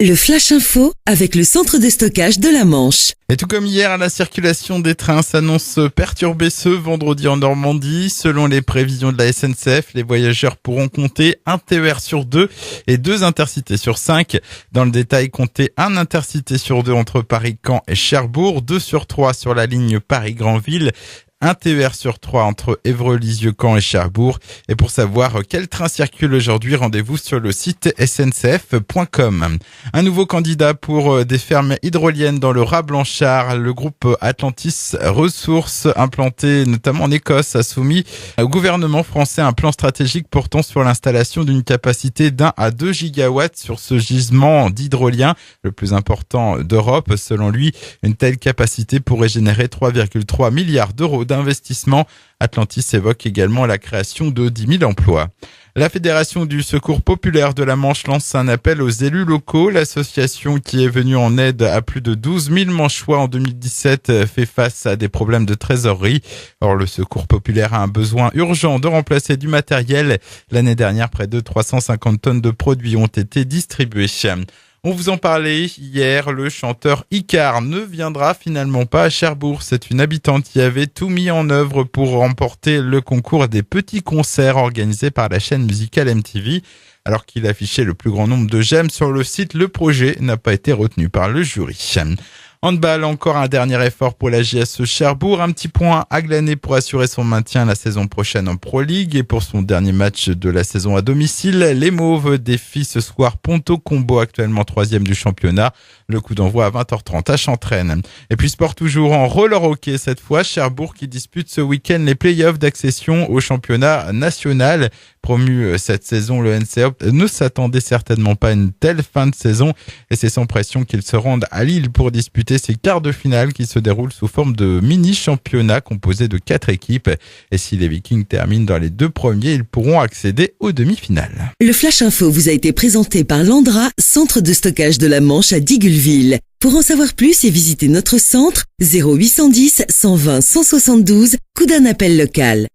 Le Flash Info avec le centre de stockage de la Manche. Et tout comme hier, la circulation des trains s'annonce perturbée ce vendredi en Normandie. Selon les prévisions de la SNCF, les voyageurs pourront compter un TER sur 2 et 2 intercités sur 5. Dans le détail, comptez un intercité sur 2 entre Paris, Caen et Cherbourg, 2 sur 3 sur la ligne Paris-Grandville, un TER sur 3 entre Évreux, Lisieux, Caen et Cherbourg. Et pour savoir quel train circule aujourd'hui, rendez-vous sur le site sncf.com. Un nouveau candidat pour des fermes hydroliennes dans le Raz-Blanchard. Le groupe Atlantis Ressources, implanté notamment en Écosse, a soumis au gouvernement français un plan stratégique portant sur l'installation d'une capacité d'1 à 2 gigawatts sur ce gisement d'hydrolien, le plus important d'Europe. Selon lui, une telle capacité pourrait générer 3,3 milliards d'euros d'investissement. Atlantis évoque également la création de 10 000 emplois. La Fédération du Secours Populaire de la Manche lance un appel aux élus locaux. L'association, qui est venue en aide à plus de 12 000 Manchois en 2017, fait face à des problèmes de trésorerie. Or, le Secours Populaire a un besoin urgent de remplacer du matériel. L'année dernière, près de 350 tonnes de produits ont été distribuées. On vous en parlait hier, le chanteur Icare ne viendra finalement pas à Cherbourg. C'est une habitante qui avait tout mis en œuvre pour remporter le concours des petits concerts organisés par la chaîne musicale MTV. Alors qu'il affichait le plus grand nombre de j'aime sur le site, le projet n'a pas été retenu par le jury. Handball, encore un dernier effort pour la JSE Cherbourg. Un petit point à glaner pour assurer son maintien la saison prochaine en Pro League. Et pour son dernier match de la saison à domicile, les Mauves défient ce soir Ponto Combo, actuellement 3e du championnat. Le coup d'envoi à 20h30 à Chantraine. Et puis sport toujours en roller hockey cette fois. Cherbourg qui dispute ce week-end les play-offs d'accession au championnat national. Promu cette saison, le NCA ne s'attendait certainement pas à une telle fin de saison. Et c'est sans pression qu'ils se rendent à Lille pour disputer ces quarts de finale qui se déroulent sous forme de mini-championnat composé de 4 équipes. Et si les Vikings terminent dans les 2 premiers, ils pourront accéder aux demi-finales. Le Flash Info vous a été présenté par Landra, centre de stockage de la Manche à Digoulville. Pour en savoir plus et visiter notre centre, 0810 120 172, coup d'un appel local.